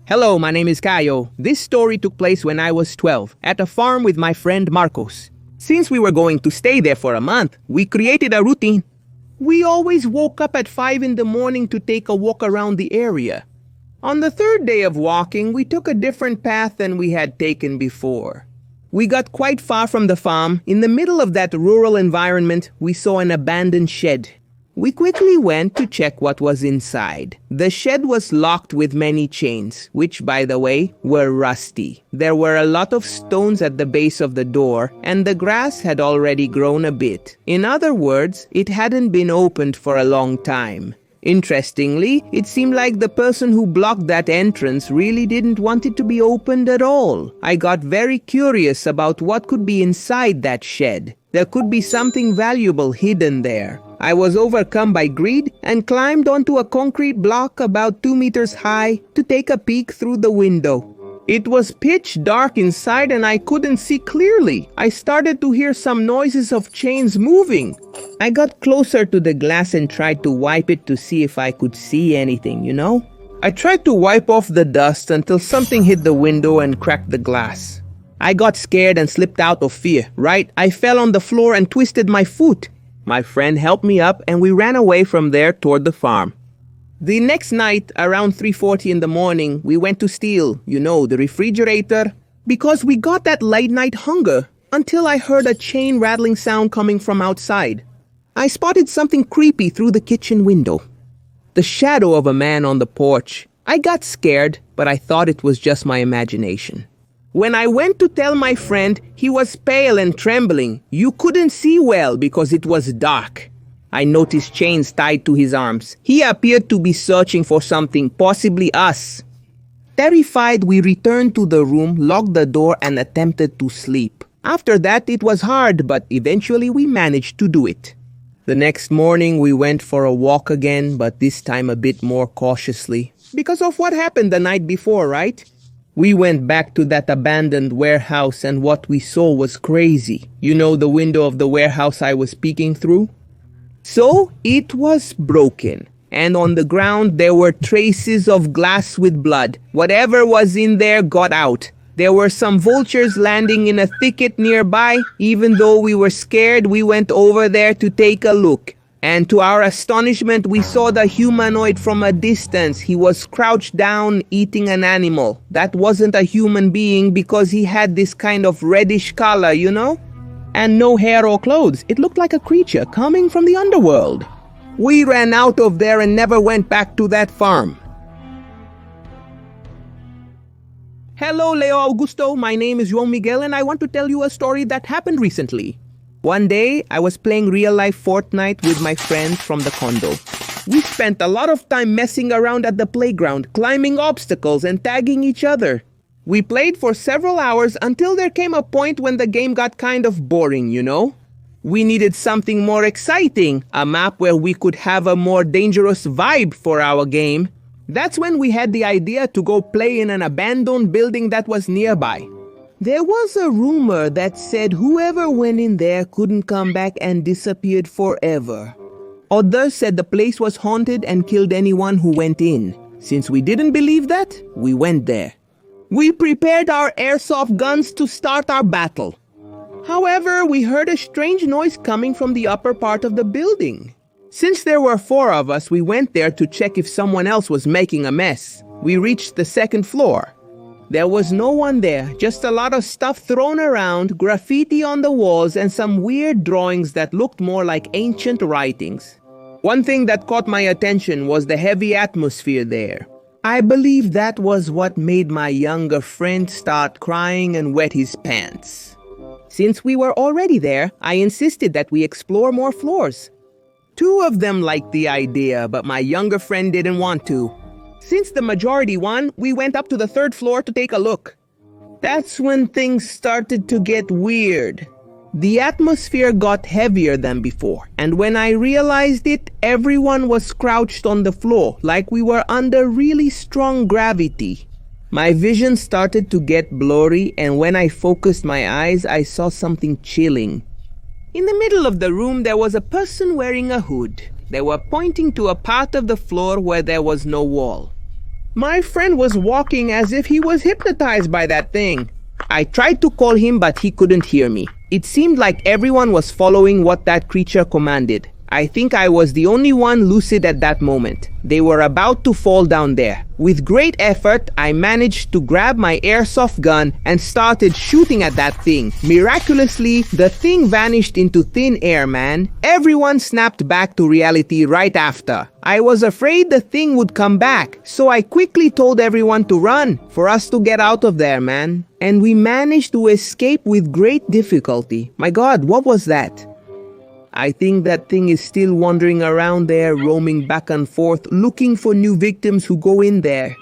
Hello, my name is Caio. This story took place when I was 12, at a farm with my friend Marcos. Since we were going to stay there for a month, we created a routine. We always woke up at 5 in the morning to take a walk around the area. On the third day of walking, we took a different path than we had taken before. We got quite far from the farm. In the middle of that rural environment, we saw an abandoned shed. We quickly went to check what was inside. The shed was locked with many chains, which, by the way, were rusty. There were a lot of stones at the base of the door, and the grass had already grown a bit. In other words, it hadn't been opened for a long time. Interestingly, it seemed like the person who blocked that entrance really didn't want it to be opened at all. I got very curious about what could be inside that shed. There could be something valuable hidden there. I was overcome by greed and climbed onto a concrete block about 2 meters high to take a peek through the window. It was pitch dark inside and I couldn't see clearly. I started to hear some noises of chains moving. I got closer to the glass and tried to wipe it to see if I could see anything, I tried to wipe off the dust until something hit the window and cracked the glass. I got scared and slipped out of fear, right? I fell on the floor and twisted my foot. My friend helped me up and we ran away from there toward the farm. The next night, around 3:40 in the morning, we went to steal, the refrigerator, because we got that late night hunger, until I heard a chain rattling sound coming from outside. I spotted something creepy through the kitchen window. The shadow of a man on the porch. I got scared, but I thought it was just my imagination. When I went to tell my friend, he was pale and trembling. You couldn't see well because it was dark. I noticed chains tied to his arms. He appeared to be searching for something, possibly us. Terrified, we returned to the room, locked the door, and attempted to sleep. After that, it was hard, but eventually we managed to do it. The next morning, we went for a walk again, but this time a bit more cautiously. Because of what happened the night before, right? We went back to that abandoned warehouse and what we saw was crazy. The window of the warehouse I was peeking through? So, it was broken. And on the ground there were traces of glass with blood. Whatever was in there got out. There were some vultures landing in a thicket nearby. Even though we were scared, we went over there to take a look. And to our astonishment, we saw the humanoid from a distance. He was crouched down, eating an animal. That wasn't a human being because he had this kind of reddish color, And no hair or clothes. It looked like a creature coming from the underworld. We ran out of there and never went back to that farm. Hello, Leo Augusto. My name is João Miguel and I want to tell you a story that happened recently. One day, I was playing real-life Fortnite with my friends from the condo. We spent a lot of time messing around at the playground, climbing obstacles and tagging each other. We played for several hours until there came a point when the game got kind of boring, We needed something more exciting, a map where we could have a more dangerous vibe for our game. That's when we had the idea to go play in an abandoned building that was nearby. There was a rumor that said whoever went in there couldn't come back and disappeared forever. Others said the place was haunted and killed anyone who went in. Since we didn't believe that, we went there. We prepared our airsoft guns to start our battle. However, we heard a strange noise coming from the upper part of the building. Since there were 4 of us, we went there to check if someone else was making a mess. We reached the 2nd floor. There was no one there, just a lot of stuff thrown around, graffiti on the walls, and some weird drawings that looked more like ancient writings. One thing that caught my attention was the heavy atmosphere there. I believe that was what made my younger friend start crying and wet his pants. Since we were already there, I insisted that we explore more floors. 2 of them liked the idea, but my younger friend didn't want to. Since the majority won, we went up to the 3rd floor to take a look. That's when things started to get weird. The atmosphere got heavier than before, and when I realized it, everyone was crouched on the floor, like we were under really strong gravity. My vision started to get blurry, and when I focused my eyes, I saw something chilling. In the middle of the room, there was a person wearing a hood. They were pointing to a part of the floor where there was no wall. My friend was walking as if he was hypnotized by that thing. I tried to call him, but he couldn't hear me. It seemed like everyone was following what that creature commanded. I think I was the only one lucid at that moment. They were about to fall down there. With great effort, I managed to grab my airsoft gun and started shooting at that thing. Miraculously, the thing vanished into thin air, man. Everyone snapped back to reality right after. I was afraid the thing would come back, so I quickly told everyone to run for us to get out of there, man. And we managed to escape with great difficulty. My God, what was that? I think that thing is still wandering around there, roaming back and forth, looking for new victims who go in there.